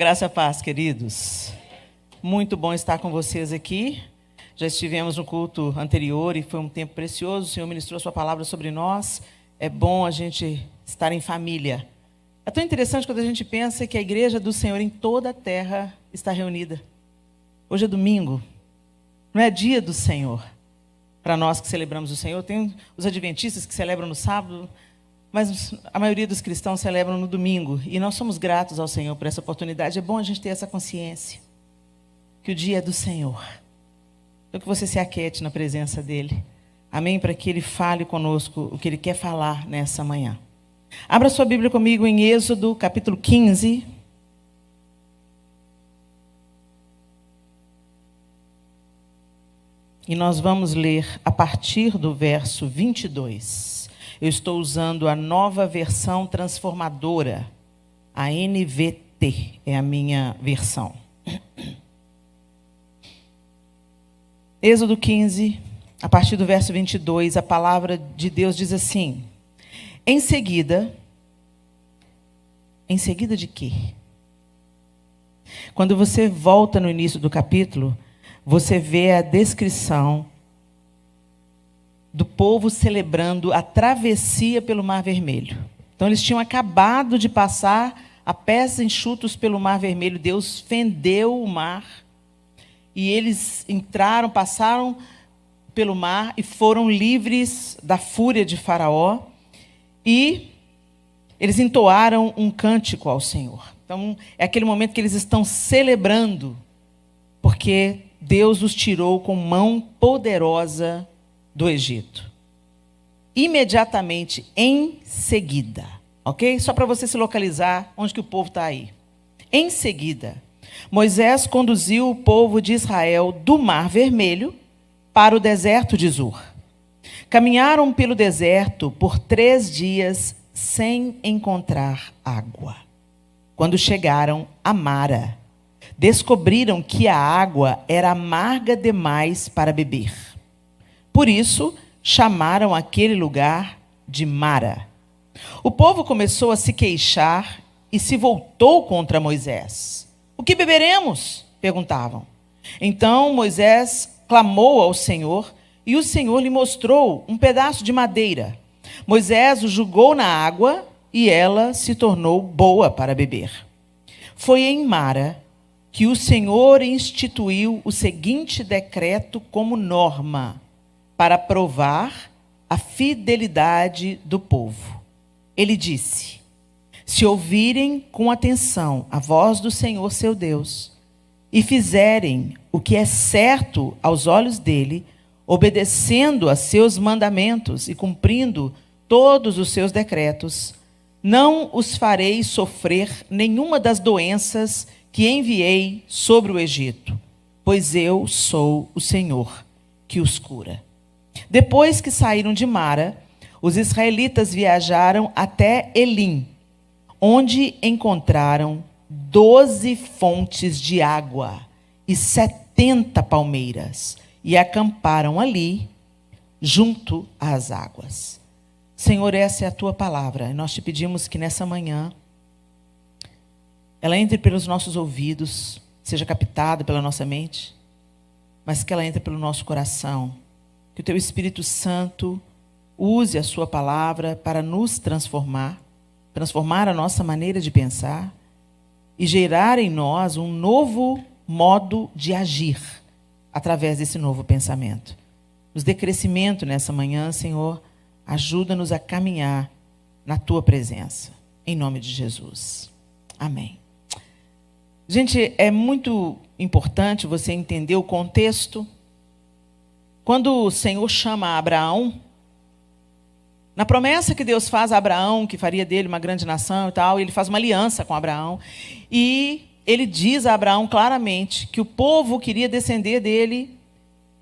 Graça e a paz, queridos. Muito bom estar com vocês aqui. Já estivemos no culto anterior e foi um tempo precioso. O Senhor ministrou a sua palavra sobre nós. É bom a gente estar em família. É tão interessante quando a gente pensa que a igreja do Senhor em toda a terra está reunida. Hoje é domingo, não é dia do Senhor. Para nós que celebramos o Senhor, tem os adventistas que celebram no sábado, mas a maioria dos cristãos celebram no domingo. E nós somos gratos ao Senhor por essa oportunidade. É bom a gente ter essa consciência, que o dia é do Senhor. Então que você se aquete na presença dEle. Amém? Para que Ele fale conosco o que Ele quer falar nessa manhã. Abra sua Bíblia comigo em Êxodo, capítulo 15. E nós vamos ler a partir do verso 22. Eu estou usando a nova versão transformadora, a NVT, é a minha versão. Êxodo 15, a partir do verso 22, a palavra de Deus diz assim: Em seguida de quê? Quando você volta no início do capítulo, você vê a descrição do povo celebrando a travessia pelo Mar Vermelho. Então, eles tinham acabado de passar a pés enxutos pelo Mar Vermelho. Deus fendeu o mar e eles entraram, passaram pelo mar e foram livres da fúria de Faraó. E eles entoaram um cântico ao Senhor. Então, é aquele momento que eles estão celebrando, porque Deus os tirou com mão poderosa do Egito. Imediatamente, em seguida, ok? Só para você se localizar onde que o povo está aí. Em seguida, Moisés conduziu o povo de Israel do Mar Vermelho para o deserto de Zur. Caminharam pelo deserto por 3 dias sem encontrar água. Quando chegaram a Mara, descobriram que a água era amarga demais para beber. Por isso, chamaram aquele lugar de Mara. O povo começou a se queixar e se voltou contra Moisés. O que beberemos? Perguntavam. Então Moisés clamou ao Senhor e o Senhor lhe mostrou um pedaço de madeira. Moisés o jogou na água e ela se tornou boa para beber. Foi em Mara que o Senhor instituiu o seguinte decreto como norma para provar a fidelidade do povo. Ele disse: se ouvirem com atenção a voz do Senhor seu Deus e fizerem o que é certo aos olhos dele, obedecendo a seus mandamentos e cumprindo todos os seus decretos, não os farei sofrer nenhuma das doenças que enviei sobre o Egito, pois eu sou o Senhor que os cura. Depois que saíram de Mara, os israelitas viajaram até Elim, onde encontraram 12 fontes de água e 70 palmeiras, e acamparam ali, junto às águas. Senhor, essa é a tua palavra, e nós te pedimos que nessa manhã ela entre pelos nossos ouvidos, seja captada pela nossa mente, mas que ela entre pelo nosso coração. Que o teu Espírito Santo use a sua palavra para nos transformar a nossa maneira de pensar e gerar em nós um novo modo de agir através desse novo pensamento. Nos dê crescimento nessa manhã, Senhor, ajuda-nos a caminhar na tua presença. Em nome de Jesus. Amém. Gente, é muito importante você entender o contexto. Quando o Senhor chama Abraão, na promessa que Deus faz a Abraão, que faria dele uma grande nação e tal, ele faz uma aliança com Abraão, e ele diz a Abraão claramente que o povo que iria descender dele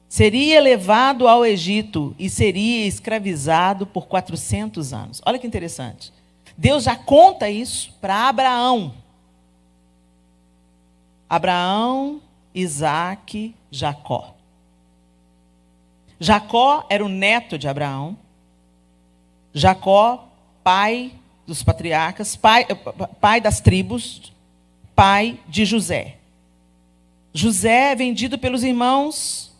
seria levado ao Egito e seria escravizado por 400 anos. Olha que interessante. Deus já conta isso para Abraão. Abraão, Isaque, Jacó. Jacó era o neto de Abraão. Jacó, pai dos patriarcas, pai das tribos, pai de José. José é vendido pelos irmãos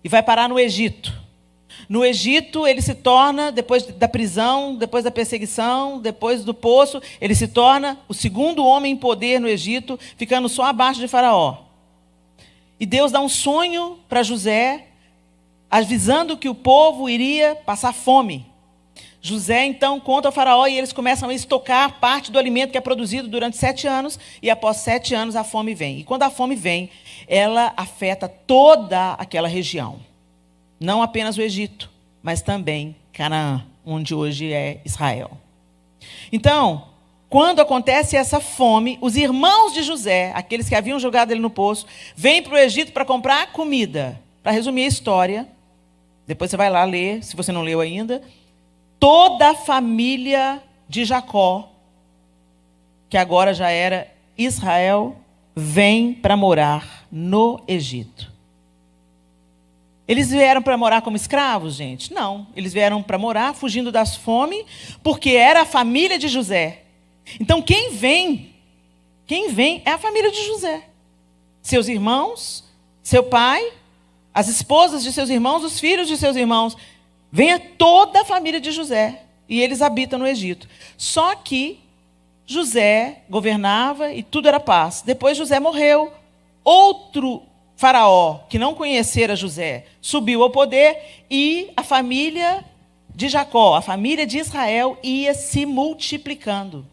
e vai parar no Egito. No Egito, ele se torna, depois da prisão, depois da perseguição, depois do poço, ele se torna o segundo homem em poder no Egito, ficando só abaixo de Faraó. E Deus dá um sonho para José, avisando que o povo iria passar fome. José, então, conta ao Faraó e eles começam a estocar parte do alimento que é produzido durante 7 anos, e após 7 anos a fome vem. E quando a fome vem, ela afeta toda aquela região. Não apenas o Egito, mas também Canaã, onde hoje é Israel. Então, quando acontece essa fome, os irmãos de José, aqueles que haviam jogado ele no poço, vêm para o Egito para comprar comida. Para resumir a história, depois você vai lá ler, se você não leu ainda. Toda a família de Jacó, que agora já era Israel, vem para morar no Egito. Eles vieram para morar como escravos, gente? Não. Eles vieram para morar fugindo das fome, porque era a família de José. Então, quem vem é a família de José. Seus irmãos, seu pai, as esposas de seus irmãos, os filhos de seus irmãos. Vem toda a família de José. E eles habitam no Egito. Só que José governava e tudo era paz. Depois José morreu. Outro faraó, que não conhecera José, subiu ao poder e a família de Jacó, a família de Israel, ia se multiplicando.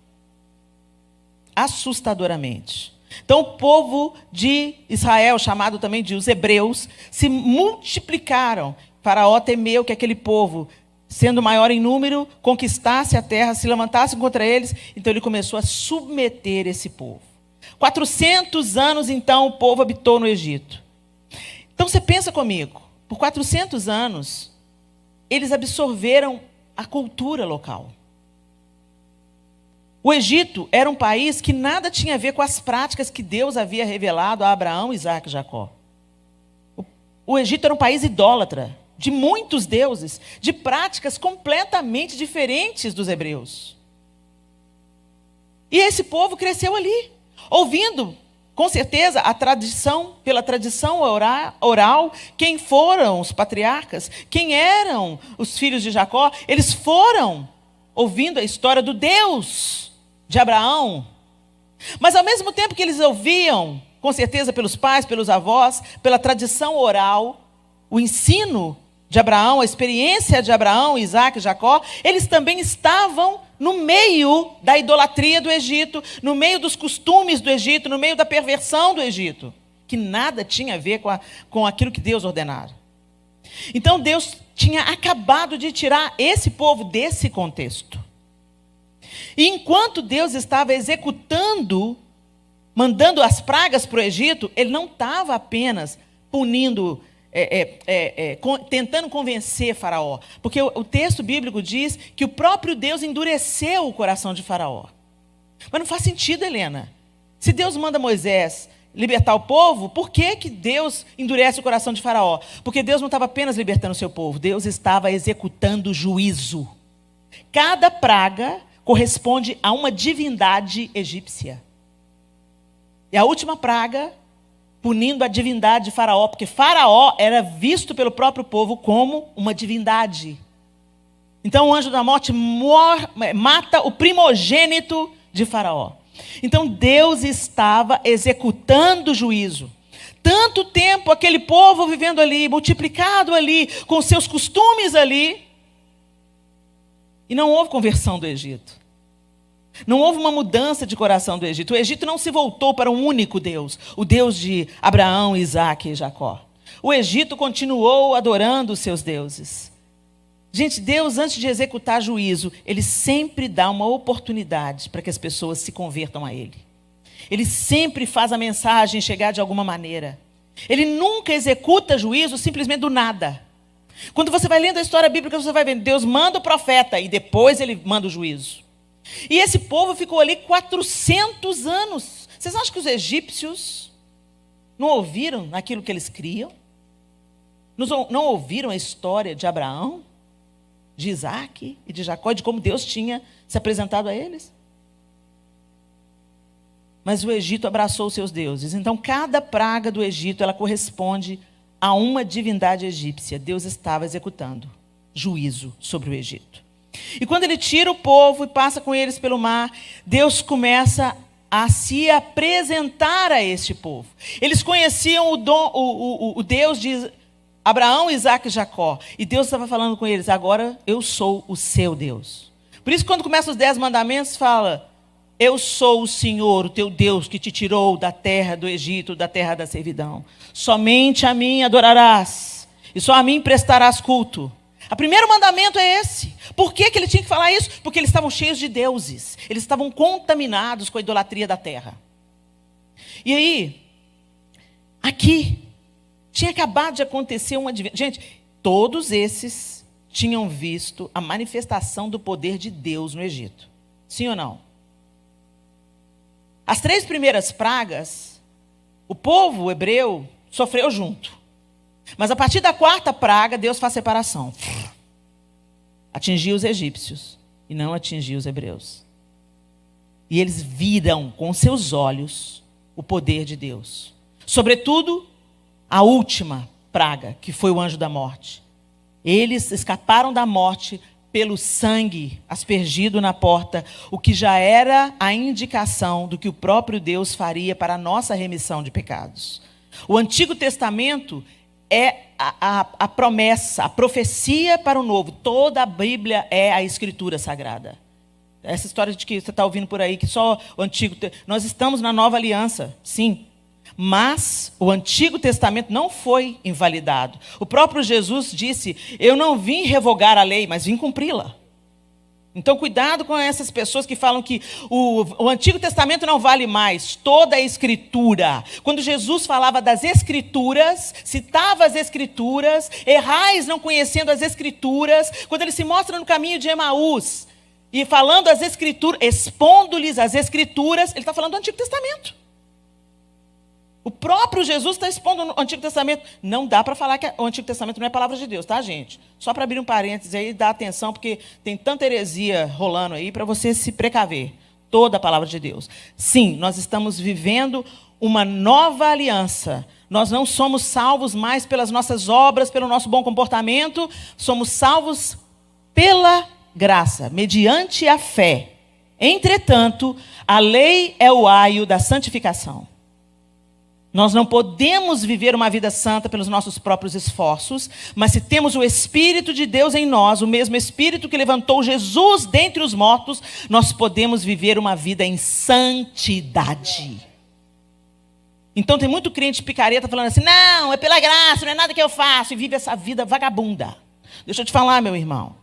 Assustadoramente. Então o povo de Israel, chamado também de os hebreus, se multiplicaram. Faraó temeu que aquele povo, sendo maior em número, conquistasse a terra, se levantasse contra eles. Então ele começou a submeter esse povo. 400 anos, então, o povo habitou no Egito. Então você pensa comigo, por 400 anos, eles absorveram a cultura local. O Egito era um país que nada tinha a ver com as práticas que Deus havia revelado a Abraão, Isaque e Jacó. O Egito era um país idólatra, de muitos deuses, de práticas completamente diferentes dos hebreus. E esse povo cresceu ali, ouvindo, com certeza, pela tradição oral, quem foram os patriarcas, quem eram os filhos de Jacó. Eles foram ouvindo a história do Deus de Abraão. Mas ao mesmo tempo que eles ouviam, com certeza pelos pais, pelos avós, pela tradição oral, o ensino de Abraão, a experiência de Abraão, Isaque e Jacó, eles também estavam no meio da idolatria do Egito, no meio dos costumes do Egito, no meio da perversão do Egito, que nada tinha a ver com aquilo que Deus ordenara. Então Deus tinha acabado de tirar esse povo desse contexto. E enquanto Deus estava executando, mandando as pragas para o Egito, ele não estava apenas punindo, tentando convencer Faraó. Porque o texto bíblico diz que o próprio Deus endureceu o coração de Faraó. Mas não faz sentido, Helena. Se Deus manda Moisés libertar o povo, por que Deus endurece o coração de Faraó? Porque Deus não estava apenas libertando o seu povo, Deus estava executando juízo. Cada praga corresponde a uma divindade egípcia. E a última praga, punindo a divindade de Faraó, porque Faraó era visto pelo próprio povo como uma divindade. Então o anjo da morte mata o primogênito de Faraó. Então Deus estava executando juízo. Tanto tempo aquele povo vivendo ali, multiplicado ali, com seus costumes ali, e não houve conversão do Egito. Não houve uma mudança de coração do Egito. O Egito não se voltou para um único Deus, o Deus de Abraão, Isaque e Jacó. O Egito continuou adorando os seus deuses. Gente, Deus, antes de executar juízo, ele sempre dá uma oportunidade para que as pessoas se convertam a ele. Ele sempre faz a mensagem chegar de alguma maneira. Ele nunca executa juízo simplesmente do nada. Quando você vai lendo a história bíblica, você vai vendo, Deus manda o profeta e depois ele manda o juízo. E esse povo ficou ali 400 anos. Vocês acham que os egípcios não ouviram aquilo que eles criam? Não ouviram a história de Abraão, de Isaque e de Jacó, de como Deus tinha se apresentado a eles? mas o Egito abraçou os seus deuses. Então, cada praga do Egito, ela corresponde a uma divindade egípcia. Deus estava executando juízo sobre o Egito. E quando ele tira o povo e passa com eles pelo mar, Deus começa a se apresentar a este povo. Eles conheciam o Deus de Abraão, Isaac e Jacó. E Deus estava falando com eles: agora eu sou o seu Deus. Por isso, quando começa os 10 mandamentos, fala: eu sou o Senhor, o teu Deus, que te tirou da terra do Egito, da terra da servidão. Somente a mim adorarás, e só a mim prestarás culto. O primeiro mandamento é esse. Por que ele tinha que falar isso? Porque eles estavam cheios de deuses. Eles estavam contaminados com a idolatria da terra. E aí, aqui, tinha acabado de acontecer uma... Gente, todos esses tinham visto a manifestação do poder de Deus no Egito. Sim ou não? As 3 primeiras pragas, o povo hebreu sofreu junto. Mas a partir da 4ª praga, Deus faz separação. Atingiu os egípcios e não atingiu os hebreus. E eles viram com seus olhos o poder de Deus. Sobretudo, a última praga, que foi o anjo da morte. Eles escaparam da morte pelo sangue aspergido na porta, o que já era a indicação do que o próprio Deus faria para a nossa remissão de pecados. O Antigo Testamento é a promessa, a profecia para o Novo. Toda a Bíblia é a Escritura Sagrada. Essa história de que você está ouvindo por aí, que só o Antigo... Nós estamos na Nova Aliança, sim. Mas o Antigo Testamento não foi invalidado. O próprio Jesus disse: eu não vim revogar a lei, mas vim cumpri-la. Então, cuidado com essas pessoas que falam que o Antigo Testamento não vale mais. Toda a Escritura. Quando Jesus falava das Escrituras, citava as Escrituras, errais não conhecendo as Escrituras. Quando ele se mostra no caminho de Emaús, e falando as Escrituras, expondo-lhes as Escrituras, ele está falando do Antigo Testamento. O próprio Jesus está expondo no Antigo Testamento. Não dá para falar que o Antigo Testamento não é palavra de Deus, tá, gente? Só para abrir um parênteses aí, dar atenção, porque tem tanta heresia rolando aí, para você se precaver. Toda a palavra de Deus. Sim, nós estamos vivendo uma nova aliança. Nós não somos salvos mais pelas nossas obras, pelo nosso bom comportamento. Somos salvos pela graça, mediante a fé. Entretanto, a lei é o aio da santificação. Nós não podemos viver uma vida santa pelos nossos próprios esforços, mas se temos o Espírito de Deus em nós, o mesmo Espírito que levantou Jesus dentre os mortos, nós podemos viver uma vida em santidade. Então tem muito crente picareta falando assim: não, é pela graça, não é nada que eu faço, e vive essa vida vagabunda. Deixa eu te falar, meu irmão,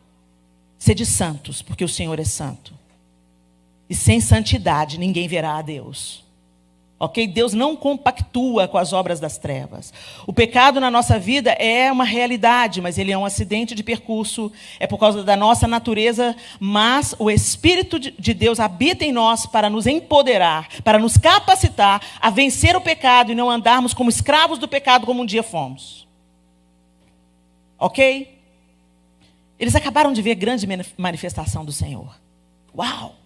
sede santos, porque o Senhor é santo. E sem santidade ninguém verá a Deus. Ok? Deus não compactua com as obras das trevas. O pecado na nossa vida é uma realidade, mas ele é um acidente de percurso, é por causa da nossa natureza, mas o Espírito de Deus habita em nós para nos empoderar, para nos capacitar a vencer o pecado e não andarmos como escravos do pecado como um dia fomos. Ok? Eles acabaram de ver grande manifestação do Senhor. Uau!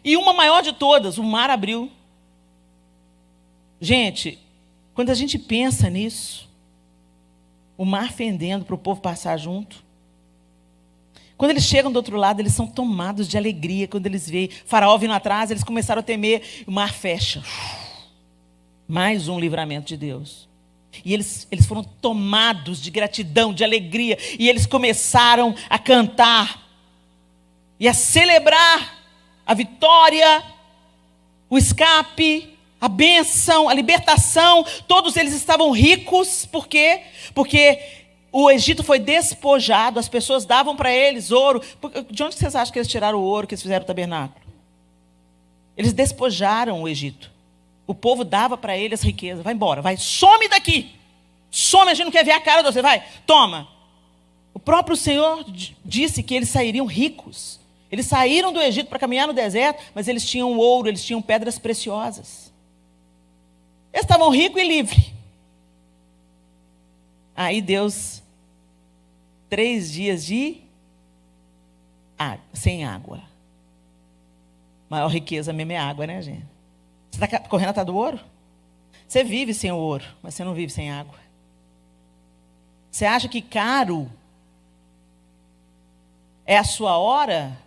E uma maior de todas, o mar abriu. Gente, quando a gente pensa nisso, o mar fendendo para o povo passar junto, quando eles chegam do outro lado, eles são tomados de alegria. Quando eles veem Faraó vindo atrás, eles começaram a temer, o mar fecha. Mais um livramento de Deus. E eles foram tomados de gratidão, de alegria, e eles começaram a cantar e a celebrar a vitória, o escape, a bênção, a libertação. Todos eles estavam ricos. Por quê? Porque o Egito foi despojado, as pessoas davam para eles ouro. De onde vocês acham que eles tiraram o ouro que eles fizeram o tabernáculo? Eles despojaram o Egito. O povo dava para eles riqueza. Vai embora, vai, some daqui. Some, a gente não quer ver a cara de você, vai, toma. O próprio Senhor disse que eles sairiam ricos. Eles saíram do Egito para caminhar no deserto, mas eles tinham ouro, eles tinham pedras preciosas. Eles estavam ricos e livres. Aí Deus, 3 dias de sem água. Maior riqueza mesmo é água, né, gente? Você está correndo atrás do ouro? Você vive sem o ouro, mas você não vive sem água. Você acha que caro é a sua hora?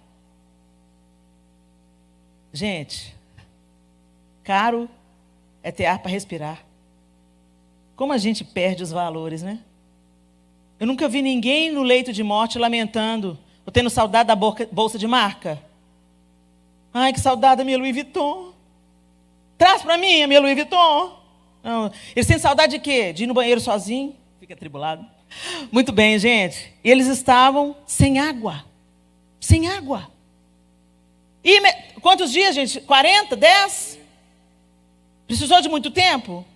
Gente, caro é ter ar para respirar. Como a gente perde os valores, né? Eu nunca vi ninguém no leito de morte lamentando, ou tendo saudade da bolsa de marca. Ai, que saudade da minha Louis Vuitton. Traz para mim a minha Louis Vuitton. Não. Eles têm saudade de quê? De ir no banheiro sozinho? Fica atribulado. Muito bem, gente. Eles estavam sem água. Sem água. E quantos dias, gente? 40? 10? Precisou de muito tempo?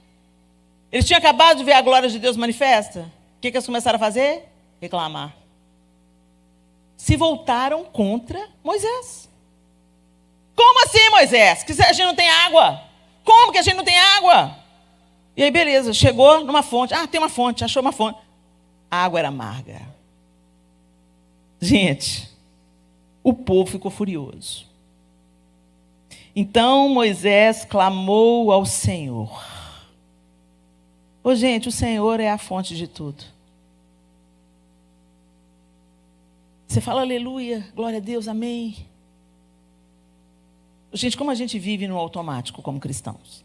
Eles tinham acabado de ver a glória de Deus manifesta. O que eles começaram a fazer? Reclamar. Se voltaram contra Moisés. Como assim, Moisés? Que a gente não tem água? Como que a gente não tem água? E aí, beleza, chegou numa fonte. Ah, tem uma fonte, achou uma fonte. A água era amarga. Gente, o povo ficou furioso. Então Moisés clamou ao Senhor. Ô, gente, o Senhor é a fonte de tudo. Você fala aleluia, glória a Deus, amém. Gente, como a gente vive no automático como cristãos?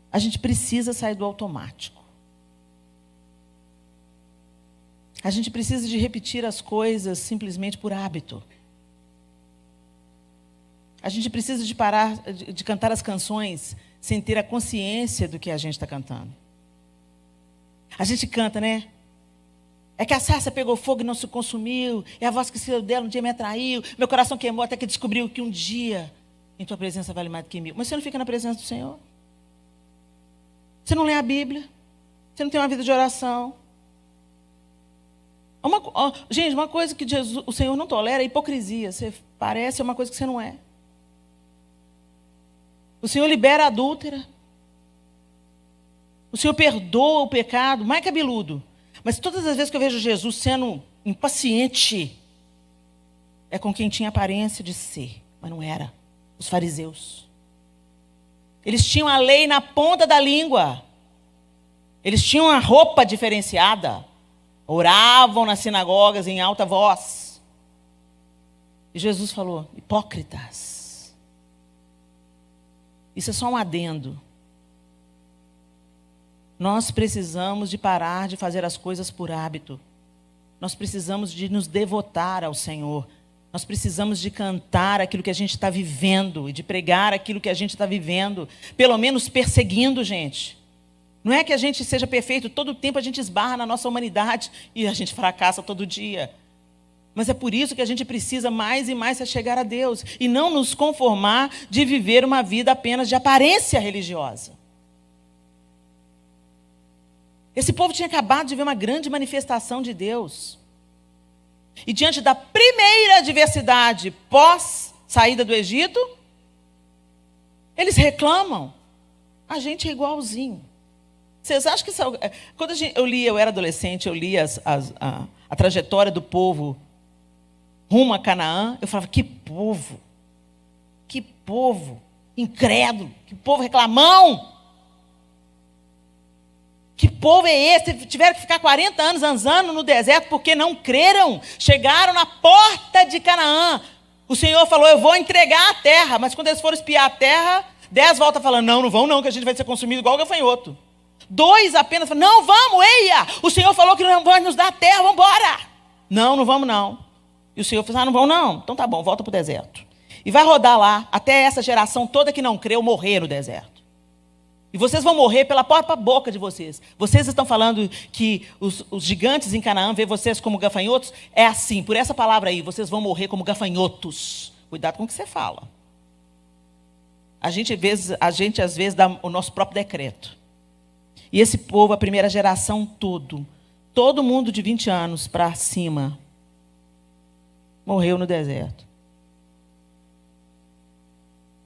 A gente precisa sair do automático. A gente precisa de repetir as coisas simplesmente por hábito. A gente precisa de parar de cantar as canções sem ter a consciência do que a gente está cantando. A gente canta, né? É que a sarça pegou fogo e não se consumiu. É a voz que saiu dela um dia me atraiu. Meu coração queimou até que descobriu que um dia em tua presença vale mais do que 1000. Mas você não fica na presença do Senhor? Você não lê a Bíblia? Você não tem uma vida de oração? Gente, uma coisa que o Senhor não tolera é a hipocrisia. Você parece uma coisa que você não é. O Senhor libera a adúltera. O Senhor perdoa o pecado, mais cabeludo. Mas todas as vezes que eu vejo Jesus sendo impaciente, é com quem tinha aparência de ser, mas não era. Os fariseus. Eles tinham a lei na ponta da língua. Eles tinham a roupa diferenciada. Oravam nas sinagogas em alta voz. E Jesus falou, hipócritas. Isso é só um adendo. Nós precisamos de parar de fazer as coisas por hábito. Nós precisamos de nos devotar ao Senhor. Nós precisamos de cantar aquilo que a gente está vivendo e de pregar aquilo que a gente está vivendo. Pelo menos perseguindo, gente. Não é que a gente seja perfeito, todo o tempo a gente esbarra na nossa humanidade e a gente fracassa todo dia. Mas é por isso que a gente precisa mais e mais se chegar a Deus e não nos conformar de viver uma vida apenas de aparência religiosa. Esse povo tinha acabado de ver uma grande manifestação de Deus. E diante da primeira adversidade pós saída do Egito, eles reclamam. A gente é igualzinho. Vocês acham que... Quando eu era adolescente, eu lia a trajetória do povo rumo a Canaã, eu falava, que povo incrédulo, que povo reclamão. Que povo é esse? Tiveram que ficar 40 anos andando no deserto porque não creram. Chegaram na porta de Canaã. O Senhor falou, eu vou entregar a terra. Mas quando eles foram espiar a terra, 10 voltam falando, não vão não, que a gente vai ser consumido igual o gafanhoto. 2 apenas falam, não, vamos, eia. O Senhor falou que não vai nos dar a terra, vamos embora. Não vamos não. E o Senhor falou, não vão não. Então tá bom, volta para o deserto. E vai rodar lá, até essa geração toda que não creu morrer no deserto. E vocês vão morrer pela própria boca de vocês. Vocês estão falando que os gigantes em Canaã vê vocês como gafanhotos? É assim, por essa palavra aí, vocês vão morrer como gafanhotos. Cuidado com o que você fala. A gente às vezes dá o nosso próprio decreto. E esse povo, a primeira geração todo mundo de 20 anos para cima, morreu no deserto.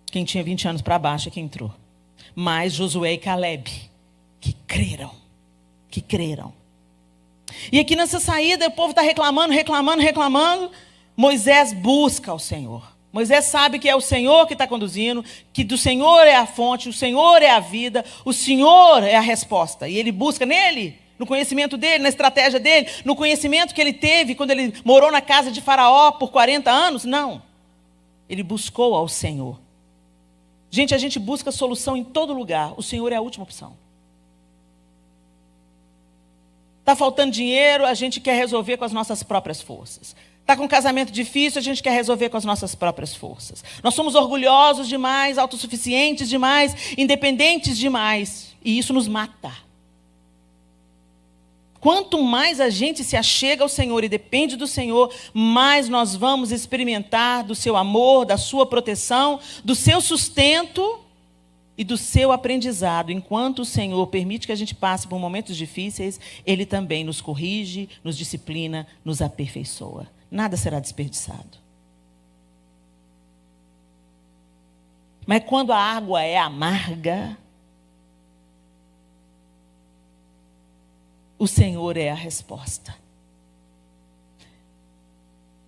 Quem tinha 20 anos para baixo é que entrou. Mas Josué e Caleb, que creram. E aqui nessa saída, o povo está reclamando. Moisés busca ao Senhor. Moisés sabe que é o Senhor que está conduzindo, que do Senhor é a fonte, o Senhor é a vida, o Senhor é a resposta. E ele busca nele, no conhecimento dele, na estratégia dele, no conhecimento que ele teve quando ele morou na casa de Faraó por 40 anos. Não. Ele buscou ao Senhor. Gente, a gente busca solução em todo lugar. O Senhor é a última opção. Está faltando dinheiro, a gente quer resolver com as nossas próprias forças. Está com um casamento difícil, a gente quer resolver com as nossas próprias forças. Nós somos orgulhosos demais, autossuficientes demais, independentes demais. E isso nos mata. Quanto mais a gente se achega ao Senhor e depende do Senhor, mais nós vamos experimentar do seu amor, da sua proteção, do seu sustento e do seu aprendizado. Enquanto o Senhor permite que a gente passe por momentos difíceis, Ele também nos corrige, nos disciplina, nos aperfeiçoa. Nada será desperdiçado. Mas quando a água é amarga, o Senhor é a resposta.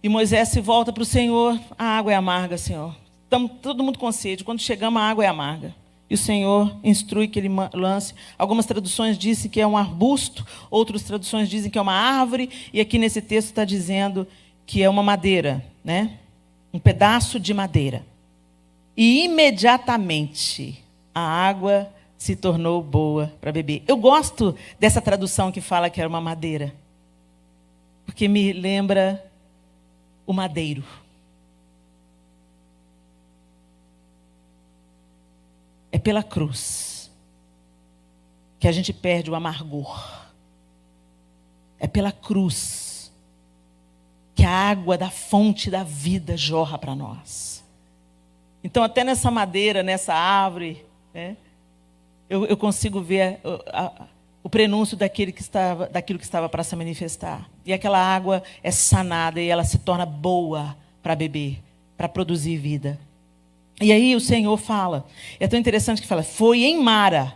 E Moisés se volta para o Senhor. A água é amarga, Senhor. Estamos todo mundo com sede. Quando chegamos, a água é amarga. E o Senhor instrui que ele lance. Algumas traduções dizem que é um arbusto. Outras traduções dizem que é uma árvore. E aqui nesse texto está dizendo que é uma madeira, né? Um pedaço de madeira. E imediatamente a água se tornou boa para beber. Eu gosto dessa tradução que fala que era uma madeira, porque me lembra o madeiro. É pela cruz que a gente perde o amargor. É pela cruz que a água da fonte da vida jorra para nós. Então, até nessa madeira, nessa árvore, né? Eu consigo ver o prenúncio daquilo que estava para se manifestar. E aquela água é sanada e ela se torna boa para beber, para produzir vida. E aí o Senhor fala, é tão interessante que fala, foi em Mara,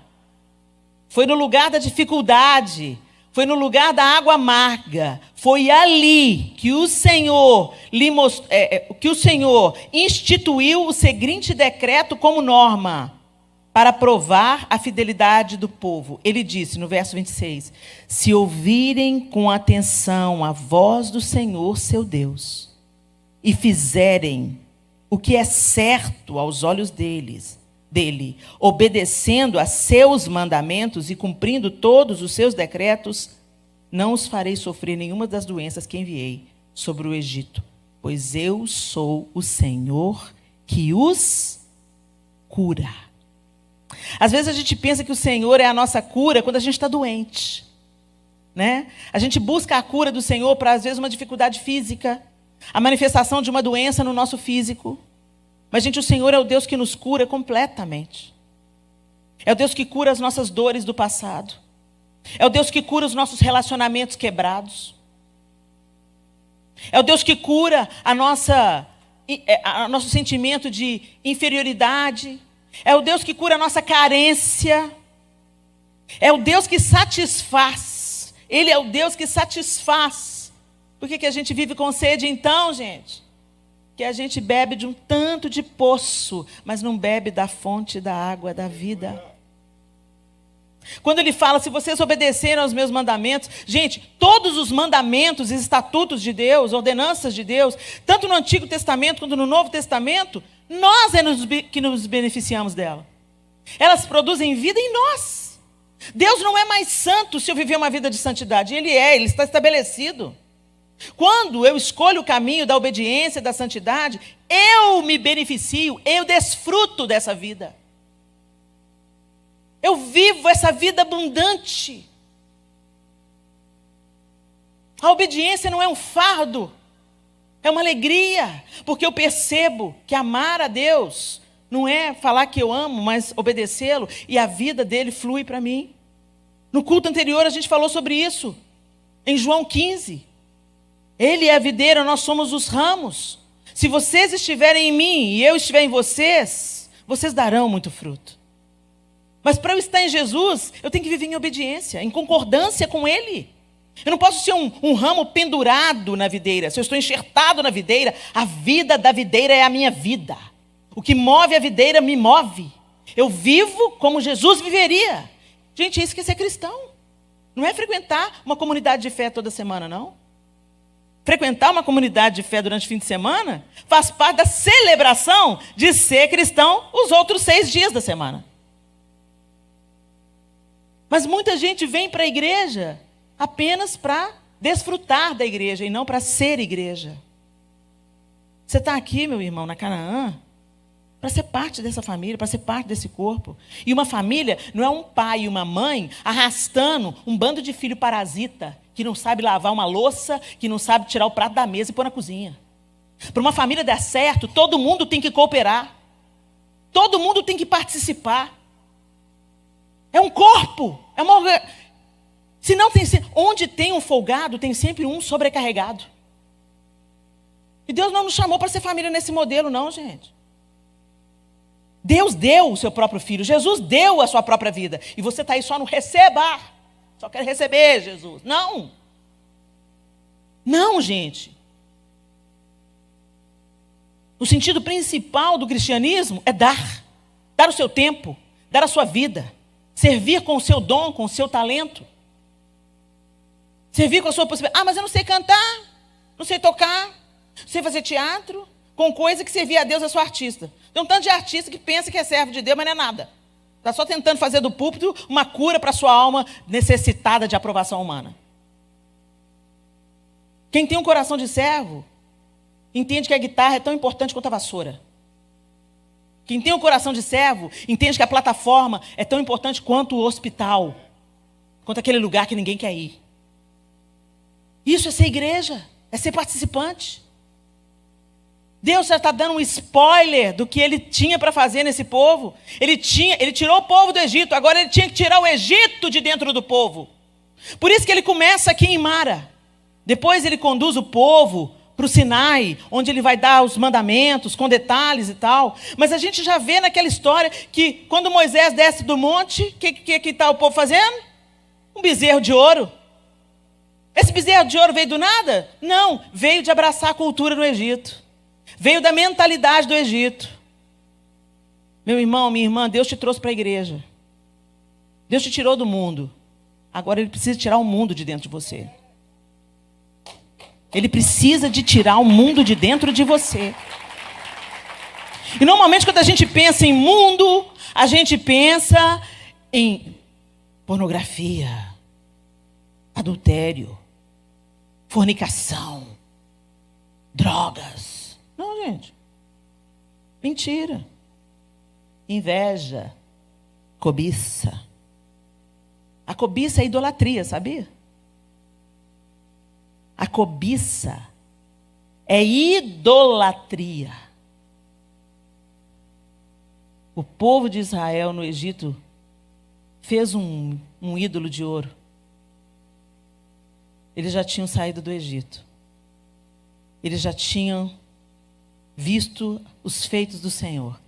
foi no lugar da dificuldade, foi no lugar da água amarga, foi ali que o Senhor instituiu o seguinte decreto como norma, para provar a fidelidade do povo. Ele disse, no verso 26, se ouvirem com atenção a voz do Senhor, seu Deus, e fizerem o que é certo aos olhos dele, obedecendo a seus mandamentos e cumprindo todos os seus decretos, não os farei sofrer nenhuma das doenças que enviei sobre o Egito, pois eu sou o Senhor que os cura. Às vezes a gente pensa que o Senhor é a nossa cura quando a gente está doente, né? A gente busca a cura do Senhor para, às vezes, uma dificuldade física, a manifestação de uma doença no nosso físico. Mas, gente, o Senhor é o Deus que nos cura completamente. É o Deus que cura as nossas dores do passado. É o Deus que cura os nossos relacionamentos quebrados. É o Deus que cura nosso sentimento de inferioridade. É o Deus que cura a nossa carência. É o Deus que satisfaz. Ele é o Deus que satisfaz. Por que a gente vive com sede então, gente? Que a gente bebe de um tanto de poço, mas não bebe da fonte da água da vida. Quando ele fala, se vocês obedecerem aos meus mandamentos, gente, todos os mandamentos e estatutos de Deus, ordenanças de Deus, tanto no Antigo Testamento quanto no Novo Testamento, nós que nos beneficiamos dela. Elas produzem vida em nós. Deus não é mais santo se eu viver uma vida de santidade. Ele está estabelecido. Quando eu escolho o caminho da obediência, da santidade, eu me beneficio, eu desfruto dessa vida. Eu vivo essa vida abundante. A obediência não é um fardo. É uma alegria, porque eu percebo que amar a Deus não é falar que eu amo, mas obedecê-lo, e a vida dele flui para mim. No culto anterior a gente falou sobre isso, em João 15. Ele é a videira, nós somos os ramos. Se vocês estiverem em mim e eu estiver em vocês, vocês darão muito fruto. Mas para eu estar em Jesus, eu tenho que viver em obediência, em concordância com Ele. Eu não posso ser um ramo pendurado na videira. Se eu estou enxertado na videira, a vida da videira é a minha vida. O que move a videira me move. Eu vivo como Jesus viveria. Gente, isso que é ser cristão. Não é frequentar uma comunidade de fé toda semana, não. Frequentar uma comunidade de fé durante o fim de semana faz parte da celebração de ser cristão os outros 6 dias da semana. Mas muita gente vem para a igreja apenas para desfrutar da igreja e não para ser igreja. Você está aqui, meu irmão, na Canaã, para ser parte dessa família, para ser parte desse corpo. E uma família não é um pai e uma mãe arrastando um bando de filho parasita, que não sabe lavar uma louça, que não sabe tirar o prato da mesa e pôr na cozinha. Para uma família dar certo, todo mundo tem que cooperar. Todo mundo tem que participar. É um corpo. É uma... Se não tem... Onde tem um folgado, tem sempre um sobrecarregado. E Deus não nos chamou para ser família nesse modelo, não, gente. Deus deu o seu próprio filho. Jesus deu a sua própria vida. E você está aí só no receba. Só quer receber, Jesus. Não. Não, gente. O sentido principal do cristianismo é dar. Dar o seu tempo. Dar a sua vida. Servir com o seu dom, com o seu talento. Servir com a sua possibilidade. Ah, mas eu não sei cantar. Não sei tocar. Não sei fazer teatro. Com coisa que servir a Deus, eu sou artista. Tem um tanto de artista que pensa que é servo de Deus, mas não é nada. Está só tentando fazer do púlpito uma cura para a sua alma necessitada de aprovação humana. Quem tem um coração de servo, entende que a guitarra é tão importante quanto a vassoura. Quem tem um coração de servo, entende que a plataforma é tão importante quanto o hospital. Quanto aquele lugar que ninguém quer ir. Isso é ser igreja, é ser participante. Deus já está dando um spoiler do que ele tinha para fazer nesse povo. Ele tirou o povo do Egito, agora ele tinha que tirar o Egito de dentro do povo. Por isso que ele começa aqui em Mara. Depois ele conduz o povo para o Sinai, onde ele vai dar os mandamentos, com detalhes e tal. Mas a gente já vê naquela história que quando Moisés desce do monte, o que está o povo fazendo? Um bezerro de ouro. Esse bezerro de ouro veio do nada? Não, veio de abraçar a cultura no Egito. Veio da mentalidade do Egito. Meu irmão, minha irmã, Deus te trouxe para a igreja. Deus te tirou do mundo. Agora Ele precisa tirar o mundo de dentro de você. Ele precisa de tirar o mundo de dentro de você. E normalmente quando a gente pensa em mundo, a gente pensa em pornografia, adultério, fornicação, drogas. Não, gente. Mentira. Inveja. Cobiça. A cobiça é idolatria, sabia? A cobiça é idolatria. O povo de Israel no Egito fez um ídolo de ouro. Eles já tinham saído do Egito. Eles já tinham visto os feitos do Senhor.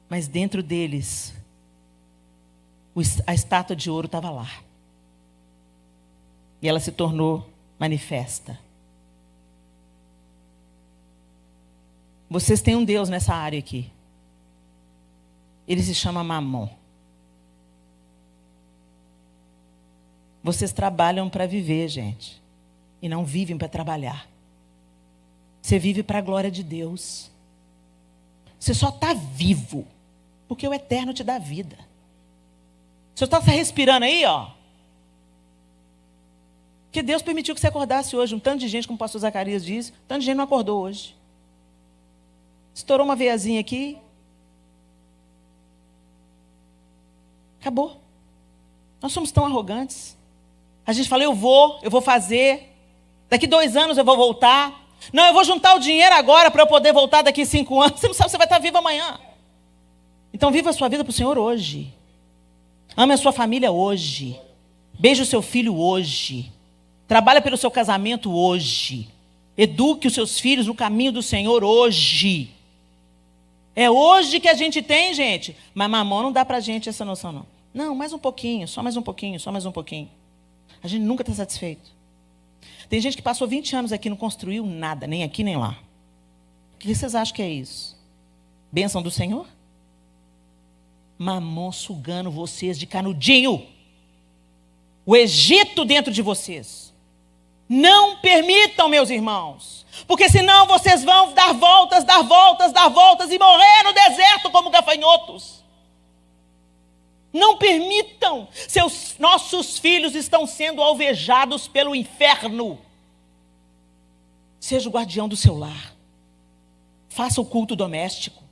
Mas dentro deles, a estátua de ouro estava lá. E ela se tornou manifesta. Vocês têm um Deus nessa área aqui. Ele se chama Mamon. Vocês trabalham para viver, gente. E não vivem para trabalhar. Você vive para a glória de Deus. Você só está vivo porque o Eterno te dá vida. Você está respirando aí, ó. Porque Deus permitiu que você acordasse hoje. Um tanto de gente, como o pastor Zacarias disse, um tanto de gente não acordou hoje. Estourou uma veiazinha aqui. Acabou. Nós somos tão arrogantes. A gente fala, eu vou fazer. Daqui 2 anos eu vou voltar. Não, eu vou juntar o dinheiro agora para eu poder voltar daqui 5 anos. Você não sabe se você vai estar vivo amanhã. Então viva a sua vida para o Senhor hoje. Ame a sua família hoje. Beije o seu filho hoje. Trabalhe pelo seu casamento hoje. Eduque os seus filhos no caminho do Senhor hoje. É hoje que a gente tem, gente. Mas mamão não dá para a gente essa noção, não. Não, mais um pouquinho, só mais um pouquinho, só mais um pouquinho. A gente nunca está satisfeito. Tem gente que passou 20 anos aqui e não construiu nada, nem aqui nem lá. O que vocês acham que é isso? Bênção do Senhor? Mamon sugando vocês de canudinho. O Egito dentro de vocês. Não permitam, meus irmãos. Porque senão vocês vão dar voltas e morrer no deserto como gafanhotos. Não permitam. Nossos filhos estão sendo alvejados pelo inferno. Seja o guardião do seu lar. Faça o culto doméstico.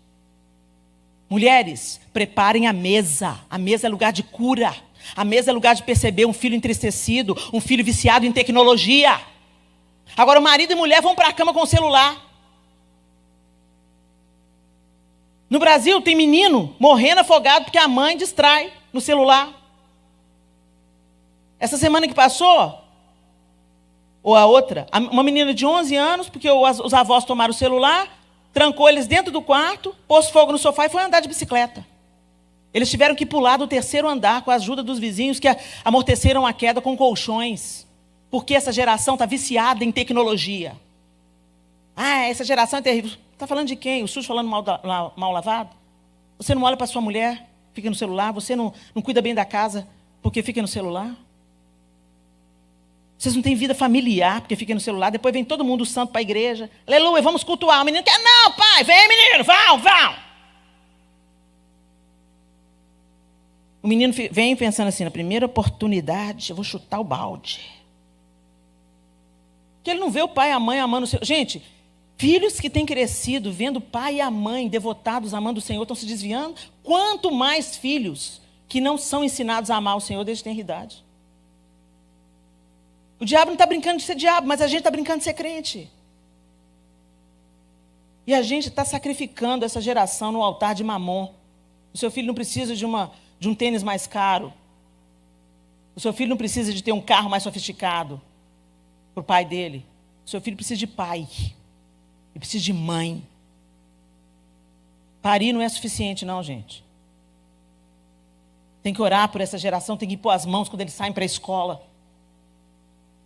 Mulheres, preparem a mesa. A mesa é lugar de cura. A mesa é lugar de perceber um filho entristecido, um filho viciado em tecnologia. Agora o marido e mulher vão para a cama com o celular. No Brasil tem menino morrendo afogado porque a mãe distrai no celular. Essa semana que passou, ou a outra, uma menina de 11 anos, porque os avós tomaram o celular, trancou eles dentro do quarto, pôs fogo no sofá e foi andar de bicicleta. Eles tiveram que pular do 3º andar com a ajuda dos vizinhos que amorteceram a queda com colchões. Porque essa geração está viciada em tecnologia. Ah, essa geração é terrível. Está falando de quem? O sujo falando mal lavado? Você não olha para sua mulher, fica no celular. Você não cuida bem da casa porque fica no celular. Vocês não têm vida familiar porque fica no celular. Depois vem todo mundo santo para a igreja. Aleluia, vamos cultuar. O menino quer, não, pai, vem menino, vão. O menino vem pensando assim, na primeira oportunidade, eu vou chutar o balde. Porque ele não vê o pai e a mãe amando o Senhor. Gente, filhos que têm crescido vendo o pai e a mãe devotados amando o Senhor estão se desviando. Quanto mais filhos que não são ensinados a amar o Senhor desde a idade. O diabo não está brincando de ser diabo, mas a gente está brincando de ser crente. E a gente está sacrificando essa geração no altar de Mamon. O seu filho não precisa de um tênis mais caro. O seu filho não precisa de ter um carro mais sofisticado para o pai dele. O seu filho precisa de pai. Ele precisa de mãe. Parir não é suficiente, não, gente. Tem que orar por essa geração, tem que pôr as mãos quando eles saem para a escola.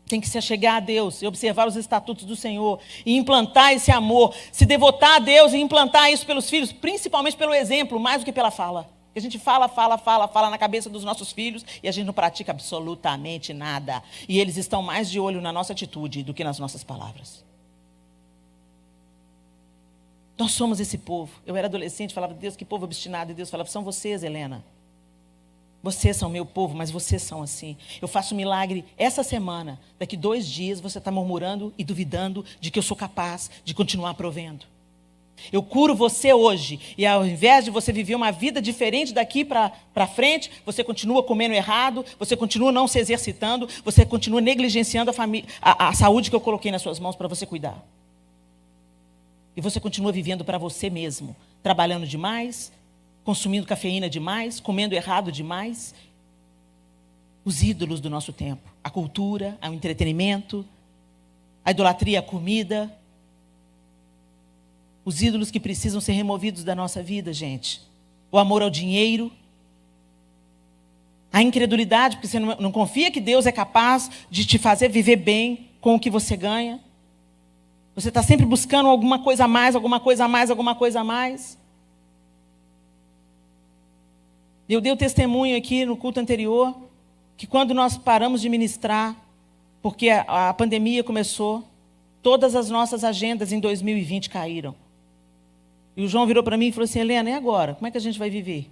Tem que se achegar a Deus e observar os estatutos do Senhor e implantar esse amor, se devotar a Deus e implantar isso pelos filhos, principalmente pelo exemplo, mais do que pela fala. A gente fala na cabeça dos nossos filhos e a gente não pratica absolutamente nada. E eles estão mais de olho na nossa atitude do que nas nossas palavras. Nós somos esse povo. Eu era adolescente, falava, Deus, que povo obstinado. E Deus falava, são vocês, Helena. Vocês são meu povo, mas vocês são assim. Eu faço um milagre essa semana. Daqui 2 dias você está murmurando e duvidando de que eu sou capaz de continuar provendo. Eu curo você hoje. E ao invés de você viver uma vida diferente daqui para frente, você continua comendo errado, você continua não se exercitando, você continua negligenciando a saúde que eu coloquei nas suas mãos para você cuidar. E você continua vivendo para você mesmo, trabalhando demais, consumindo cafeína demais, comendo errado demais. Os ídolos do nosso tempo, a cultura, o entretenimento, a idolatria à comida. Os ídolos que precisam ser removidos da nossa vida, gente. O amor ao dinheiro. A incredulidade, porque você não confia que Deus é capaz de te fazer viver bem com o que você ganha. Você está sempre buscando alguma coisa a mais, alguma coisa a mais, alguma coisa a mais. Eu dei o testemunho aqui no culto anterior, que quando nós paramos de ministrar, porque a pandemia começou, todas as nossas agendas em 2020 caíram. E o João virou para mim e falou assim, Helena, e agora? Como é que a gente vai viver?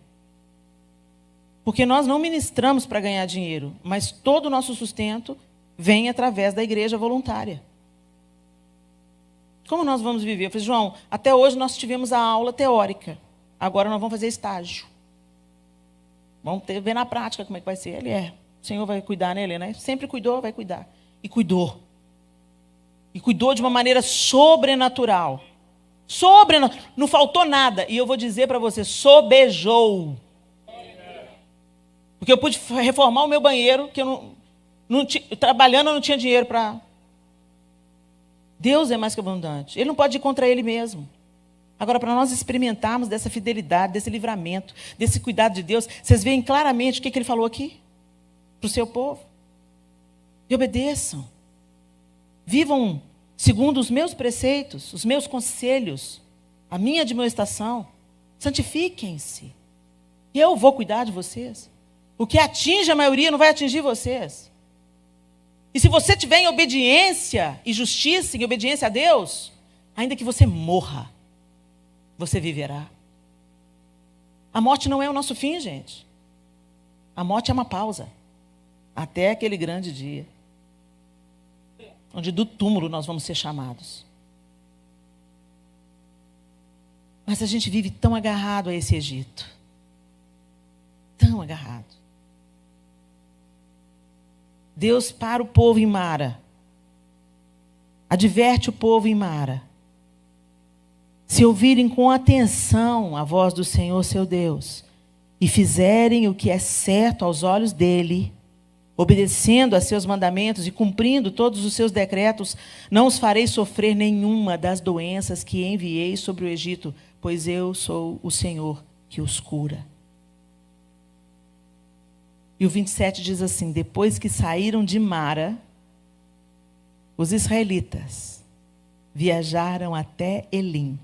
Porque nós não ministramos para ganhar dinheiro, mas todo o nosso sustento vem através da igreja voluntária. Como nós vamos viver? Eu falei, João, até hoje nós tivemos a aula teórica, agora nós vamos fazer estágio. Vamos ver na prática como é que vai ser. Ele o Senhor vai cuidar, né, Helena? Sempre cuidou, vai cuidar. E cuidou. E cuidou de uma maneira sobrenatural. Não faltou nada. E eu vou dizer para você, sobejou. Porque eu pude reformar o meu banheiro, que eu trabalhando eu não tinha dinheiro para... Deus é mais que abundante. Ele não pode ir contra ele mesmo. Agora, para nós experimentarmos dessa fidelidade, desse livramento, desse cuidado de Deus, vocês veem claramente o que ele falou aqui? Para o seu povo. e obedeçam. Vivam segundo os meus preceitos, os meus conselhos, a minha admoestação. Santifiquem-se. E eu vou cuidar de vocês. O que atinge a maioria não vai atingir vocês. E se você tiver em obediência e justiça, em obediência a Deus, ainda que você morra, você viverá. A morte não é o nosso fim, gente. A morte é uma pausa. Até aquele grande dia, onde do túmulo nós vamos ser chamados. Mas a gente vive tão agarrado a esse Egito. Tão agarrado. Deus para o povo em Mara. Adverte o povo em Mara. Se ouvirem com atenção a voz do Senhor seu Deus, e fizerem o que é certo aos olhos dele, obedecendo a seus mandamentos e cumprindo todos os seus decretos, não os farei sofrer nenhuma das doenças que enviei sobre o Egito, pois eu sou o Senhor que os cura. E o 27 diz assim: depois que saíram de Mara, os israelitas viajaram até Elim.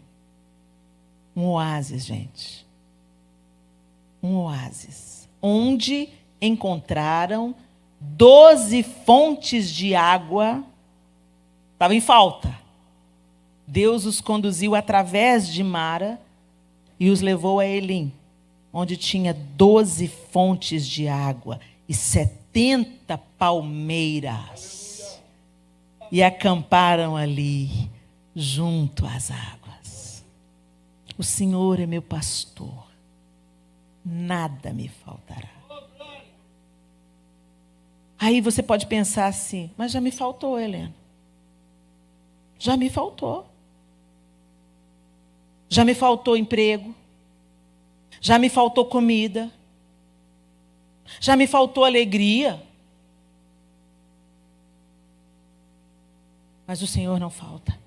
Um oásis, gente. Um oásis. Onde encontraram 12 fontes de água. Estava em falta. Deus os conduziu através de Mara e os levou a Elim, onde tinha 12 fontes de água e 70 palmeiras. E acamparam ali, junto às águas. O Senhor é meu pastor, nada me faltará. Aí você pode pensar assim, mas já me faltou, Helena. Já me faltou. Já me faltou emprego. Já me faltou comida. Já me faltou alegria. Mas o Senhor não falta.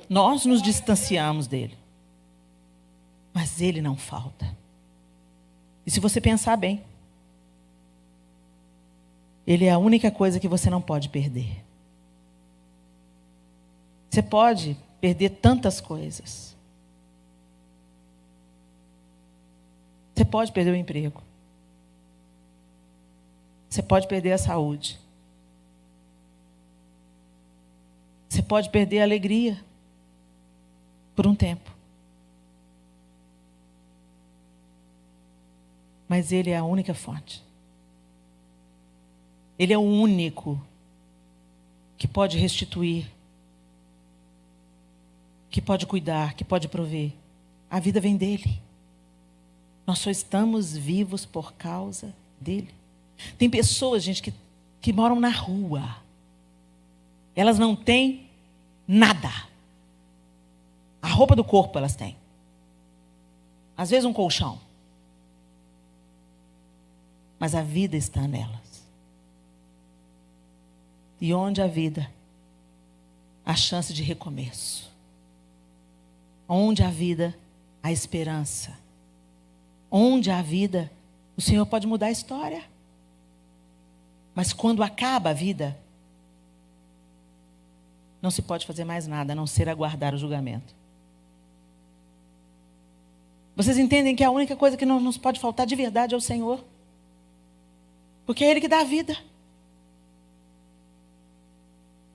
Nós nos distanciamos dele. Mas ele não falta. E se você pensar bem, ele é a única coisa que você não pode perder. Você pode perder tantas coisas. Você pode perder o emprego. Você pode perder a saúde. Você pode perder a alegria por um tempo. Mas ele é a única fonte. Ele é o único que pode restituir, que pode cuidar, que pode prover. A vida vem dele. Nós só estamos vivos por causa dele. Tem pessoas, gente, que moram na rua. Elas não têm nada. A roupa do corpo elas têm. Às vezes um colchão. Mas a vida está nelas. E onde a vida, a chance de recomeço. Onde a vida, a esperança. Onde a vida, o Senhor pode mudar a história. Mas quando acaba a vida, não se pode fazer mais nada, a não ser aguardar o julgamento. Vocês entendem que a única coisa que não nos pode faltar de verdade é o Senhor? Porque é Ele que dá a vida.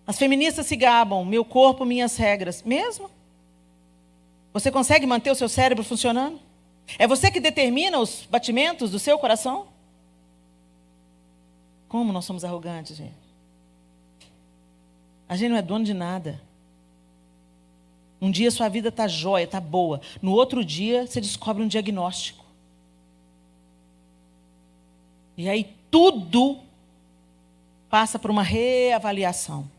As feministas se gabam, meu corpo, minhas regras. Mesmo? Você consegue manter o seu cérebro funcionando? É você que determina os batimentos do seu coração? Como nós somos arrogantes, gente? A gente não é dono de nada. Um dia sua vida está jóia, está boa. No outro dia você descobre um diagnóstico. E aí tudo passa por uma reavaliação.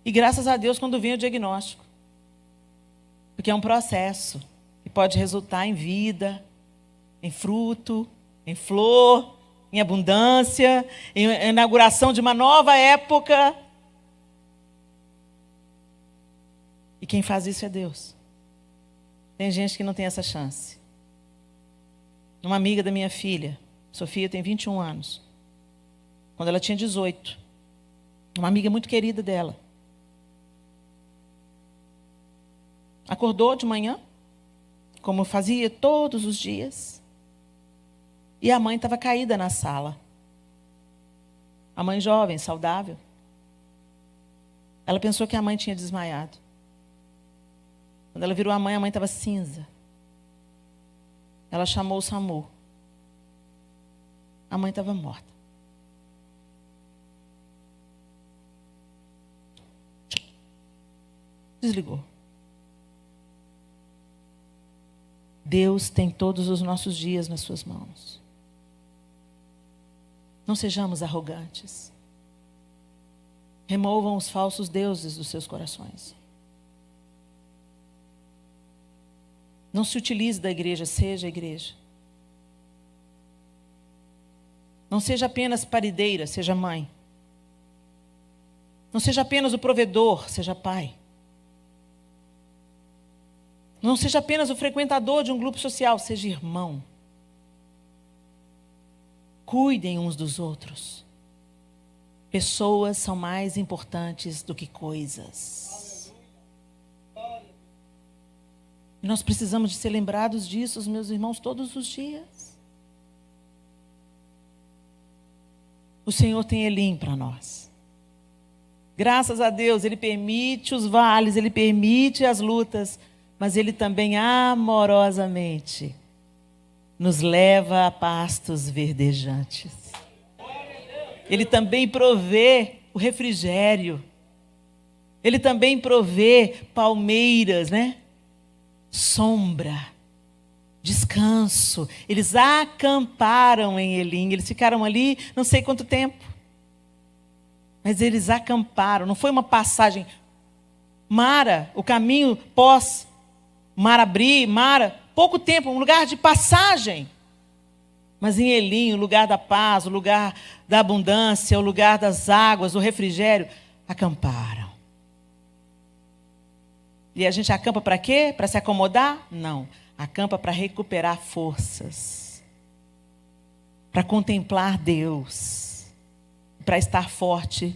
E graças a Deus quando vem o diagnóstico. Porque é um processo que pode resultar em vida, em fruto, em flor, em abundância, em inauguração de uma nova época. E quem faz isso é Deus. Tem gente que não tem essa chance. Uma amiga da minha filha, Sofia, tem 21 anos. quando ela tinha 18. Uma amiga muito querida dela. Acordou de manhã, como fazia todos os dias, e a mãe estava caída na sala. A mãe jovem, saudável. Ela pensou que a mãe tinha desmaiado. Quando ela virou a mãe estava cinza. Ela chamou o SAMU. A mãe estava morta. Desligou. Deus tem todos os nossos dias nas suas mãos. Não sejamos arrogantes. Removam os falsos deuses dos seus corações. Não se utilize da igreja, seja a igreja. Não seja apenas parideira, seja mãe. Não seja apenas o provedor, seja pai. Não seja apenas o frequentador de um grupo social, seja irmão. Cuidem uns dos outros. Pessoas são mais importantes do que coisas. E nós precisamos de ser lembrados disso, meus irmãos, todos os dias. O Senhor tem Elim para nós. Graças a Deus, Ele permite os vales, Ele permite as lutas, mas Ele também amorosamente nos leva a pastos verdejantes. Ele também provê o refrigério. Ele também provê palmeiras, né? Sombra, descanso. Eles acamparam em Elim. Eles ficaram ali não sei quanto tempo. Mas eles acamparam. Não foi uma passagem. Mara, o caminho pós mar abrir, Mara, pouco tempo, um lugar de passagem. Mas em Elim, o lugar da paz, o lugar da abundância, o lugar das águas, o refrigério, acamparam. E a gente acampa para quê? Para se acomodar? Não. Acampa para recuperar forças. Para contemplar Deus. Para estar forte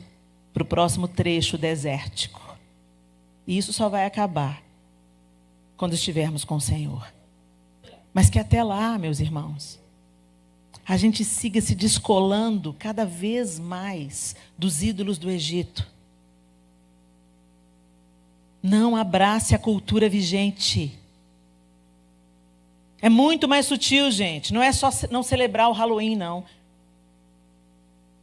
para o próximo trecho desértico. E isso só vai acabar quando estivermos com o Senhor. Mas que até lá, meus irmãos, a gente siga se descolando cada vez mais dos ídolos do Egito. Não abrace a cultura vigente. É muito mais sutil, gente. Não é só não celebrar o Halloween, não.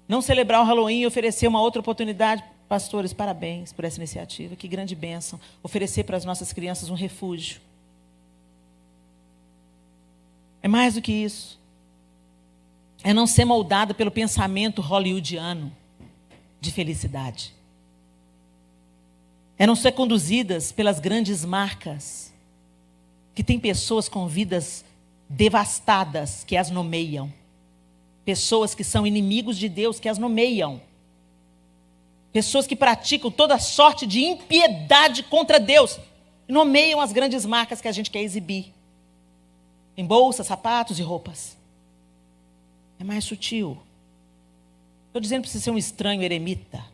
Não celebrar o Halloween e oferecer uma outra oportunidade. Pastores, parabéns por essa iniciativa. Que grande bênção. Oferecer para as nossas crianças um refúgio. É mais do que isso. É não ser moldada pelo pensamento hollywoodiano de felicidade. É não ser conduzidas pelas grandes marcas que tem pessoas com vidas devastadas que as nomeiam. Pessoas que são inimigos de Deus que as nomeiam. Pessoas que praticam toda sorte de impiedade contra Deus. Nomeiam as grandes marcas que a gente quer exibir. Em bolsas, sapatos e roupas. É mais sutil. Estou dizendo para você ser um estranho eremita.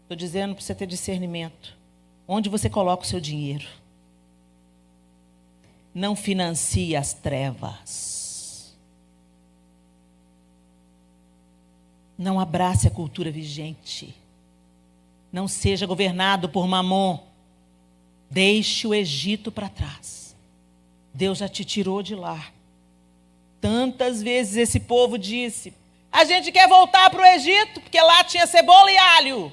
Estou dizendo para você ter discernimento. Onde você coloca o seu dinheiro? Não financie as trevas. Não abrace a cultura vigente. Não seja governado por Mamon. Deixe o Egito para trás. Deus já te tirou de lá. Tantas vezes esse povo disse: a gente quer voltar para o Egito, porque lá tinha cebola e alho.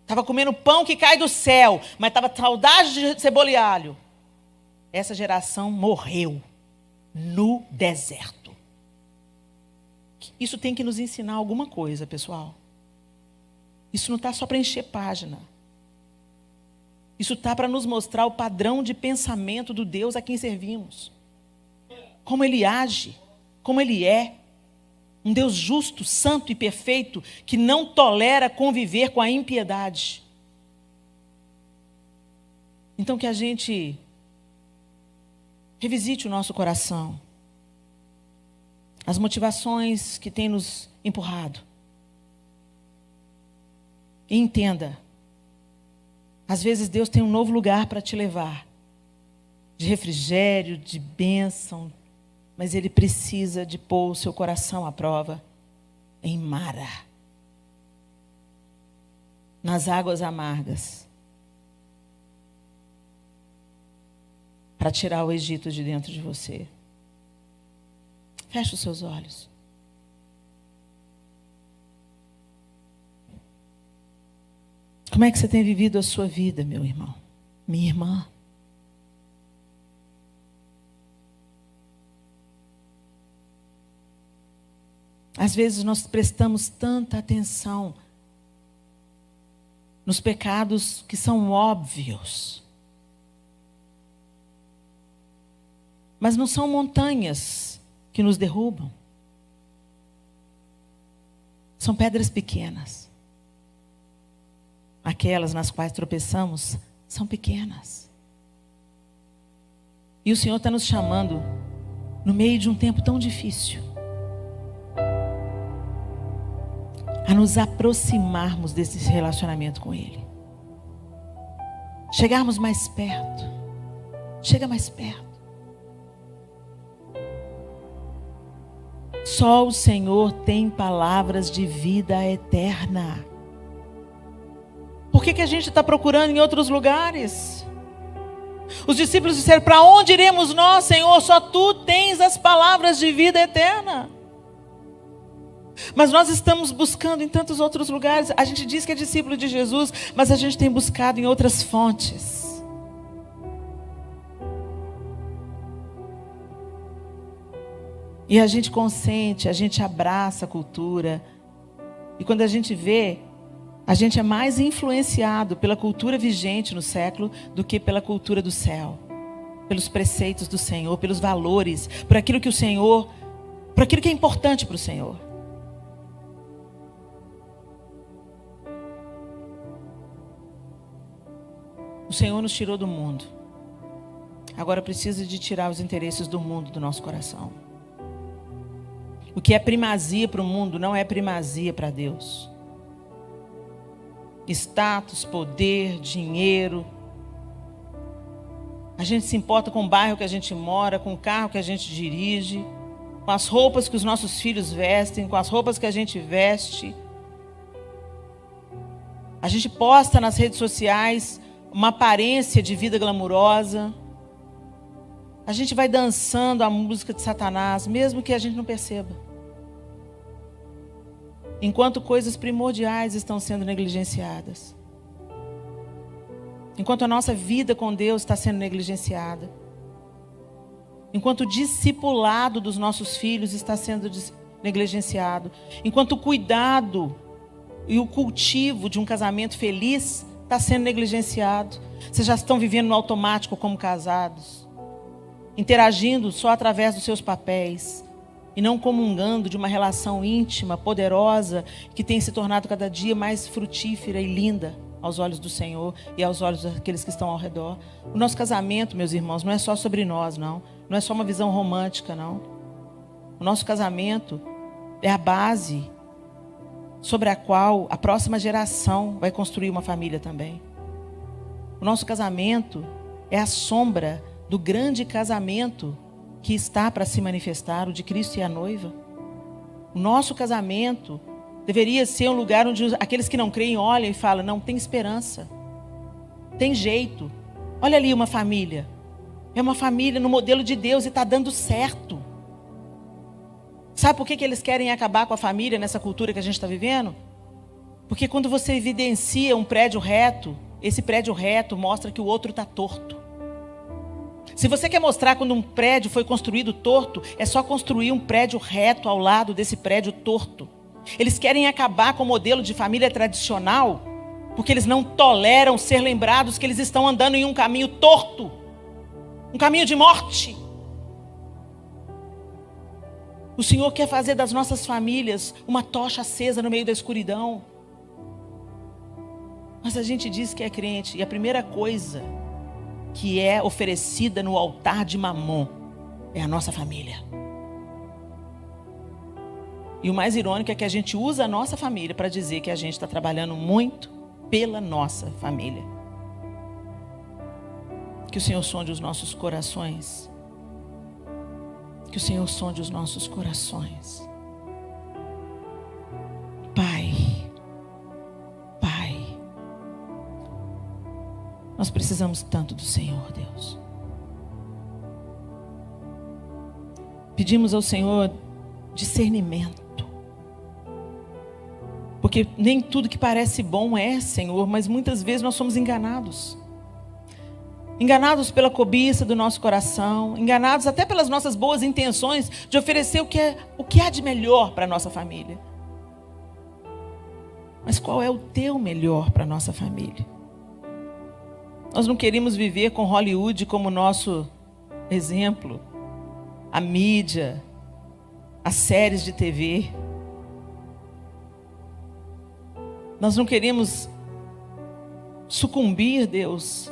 Estava comendo pão que cai do céu, mas estava saudade de cebola e alho. Essa geração morreu no deserto. Isso tem que nos ensinar alguma coisa, pessoal. Isso não está só para encher página. Isso está para nos mostrar o padrão de pensamento do Deus a quem servimos. Como Ele age, como Ele é. Um Deus justo, santo e perfeito, que não tolera conviver com a impiedade. Então que a gente revisite o nosso coração. As motivações que têm nos empurrado. E entenda, às vezes Deus tem um novo lugar para te levar, de refrigério, de bênção, mas Ele precisa de pôr o seu coração à prova em Mara, nas águas amargas, para tirar o Egito de dentro de você. Feche os seus olhos. Como é que você tem vivido a sua vida, meu irmão? Minha irmã? Às vezes nós prestamos tanta atenção nos pecados que são óbvios. Mas não são montanhas que nos derrubam. São pedras pequenas. Aquelas nas quais tropeçamos são pequenas. E o Senhor está nos chamando, no meio de um tempo tão difícil, a nos aproximarmos desse relacionamento com Ele. Chegarmos mais perto. Chega mais perto. Só o Senhor tem palavras de vida eterna. Por que a gente está procurando em outros lugares? Os discípulos disseram: para onde iremos nós, Senhor? Só Tu tens as palavras de vida eterna. Mas nós estamos buscando em tantos outros lugares. A gente diz que é discípulo de Jesus, mas a gente tem buscado em outras fontes. E a gente consente, a gente abraça a cultura. E quando a gente vê, a gente é mais influenciado pela cultura vigente no século do que pela cultura do céu. Pelos preceitos do Senhor, pelos valores, por aquilo que o Senhor, por aquilo que é importante para o Senhor. O Senhor nos tirou do mundo. Agora precisa de tirar os interesses do mundo do nosso coração. O que é primazia para o mundo não é primazia para Deus. Status, poder, dinheiro. A gente se importa com o bairro que a gente mora, com o carro que a gente dirige, com as roupas que os nossos filhos vestem, com as roupas que a gente veste. A gente posta nas redes sociais uma aparência de vida glamurosa. A gente vai dançando a música de Satanás, mesmo que a gente não perceba. Enquanto coisas primordiais estão sendo negligenciadas. Enquanto a nossa vida com Deus está sendo negligenciada. Enquanto o discipulado dos nossos filhos está sendo negligenciado. Enquanto o cuidado e o cultivo de um casamento feliz está sendo negligenciado. Vocês já estão vivendo no automático como casados. Interagindo só através dos seus papéis. E não comungando de uma relação íntima, poderosa, que tem se tornado cada dia mais frutífera e linda aos olhos do Senhor e aos olhos daqueles que estão ao redor. O nosso casamento, meus irmãos, não é só sobre nós, não. Não é só uma visão romântica, não. O nosso casamento é a base sobre a qual a próxima geração vai construir uma família também. O nosso casamento é a sombra do grande casamento que está para se manifestar, o de Cristo e a noiva. O nosso casamento deveria ser um lugar onde aqueles que não creem olham e falam: não, tem esperança, tem jeito. Olha ali uma família, é uma família no modelo de Deus e está dando certo. Sabe por que eles querem acabar com a família nessa cultura que a gente está vivendo? Porque quando você evidencia um prédio reto, esse prédio reto mostra que o outro está torto. Se você quer mostrar quando um prédio foi construído torto, é só construir um prédio reto ao lado desse prédio torto. Eles querem acabar com o modelo de família tradicional, porque eles não toleram ser lembrados que eles estão andando em um caminho torto, um caminho de morte. O Senhor quer fazer das nossas famílias uma tocha acesa no meio da escuridão. Mas a gente diz que é crente, e a primeira coisa que é oferecida no altar de Mamon é a nossa família. E o mais irônico é que a gente usa a nossa família para dizer que a gente está trabalhando muito pela nossa família. Que o Senhor sonde os nossos corações. Que o Senhor sonde os nossos corações. Pai, nós precisamos tanto do Senhor, Deus. Pedimos ao Senhor discernimento. Porque nem tudo que parece bom é, Senhor, mas muitas vezes nós somos enganados. Enganados pela cobiça do nosso coração, enganados até pelas nossas boas intenções de oferecer o que há de melhor para a nossa família. Mas qual é o teu melhor para a nossa família? Nós não queremos viver com Hollywood como nosso exemplo, a mídia, as séries de TV. Nós não queremos sucumbir, Deus,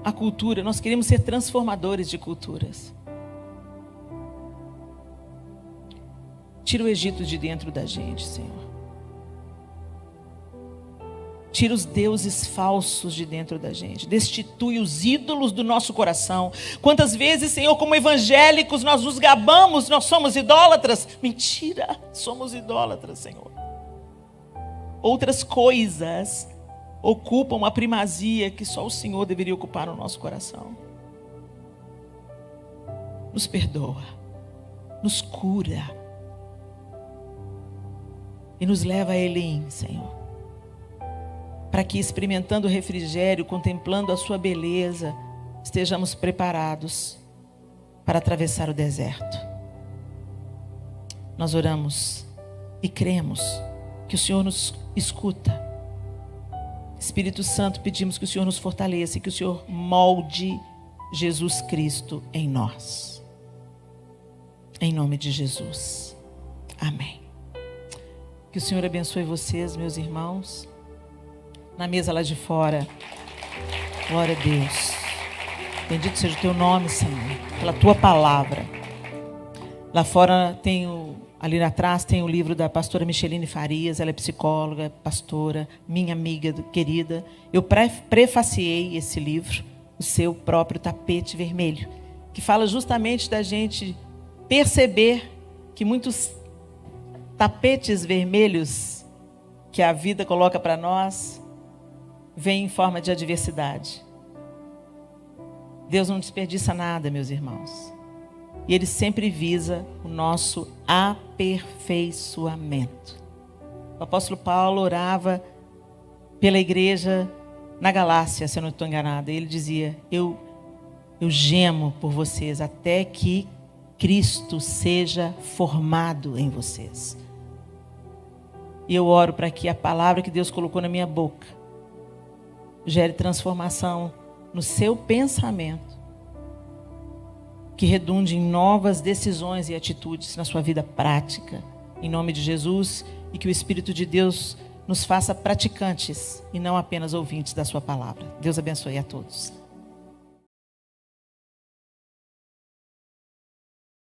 à cultura. Nós queremos ser transformadores de culturas. Tira o Egito de dentro da gente, Senhor. Tira os deuses falsos de dentro da gente. Destitui os ídolos do nosso coração. Quantas vezes, Senhor, como evangélicos, nós nos gabamos, nós somos idólatras. Mentira, somos idólatras, Senhor. Outras coisas ocupam a primazia que só o Senhor deveria ocupar no nosso coração. Nos perdoa, nos cura e nos leva a Elim, Senhor. Para que, experimentando o refrigério, contemplando a sua beleza, estejamos preparados para atravessar o deserto. Nós oramos e cremos que o Senhor nos escuta. Espírito Santo, pedimos que o Senhor nos fortaleça e que o Senhor molde Jesus Cristo em nós. Em nome de Jesus. Amém. Que o Senhor abençoe vocês, meus irmãos. Na mesa lá de fora. Glória a Deus. Bendito seja o teu nome, Senhor, pela tua palavra. Lá fora ali atrás tem o livro da pastora Micheline Farias. Ela é psicóloga, pastora, minha amiga querida. Eu prefaciei esse livro, o seu próprio tapete vermelho, que fala justamente da gente perceber que muitos tapetes vermelhos que a vida coloca para nós vem em forma de adversidade. Deus não desperdiça nada, meus irmãos. E Ele sempre visa o nosso aperfeiçoamento. O apóstolo Paulo orava pela igreja na Galácia, se eu não estou enganada. Ele dizia, eu gemo por vocês até que Cristo seja formado em vocês. E eu oro para que a palavra que Deus colocou na minha boca gere transformação no seu pensamento, que redunde em novas decisões e atitudes na sua vida prática, em nome de Jesus, e que o Espírito de Deus nos faça praticantes e não apenas ouvintes da sua palavra. Deus abençoe a todos.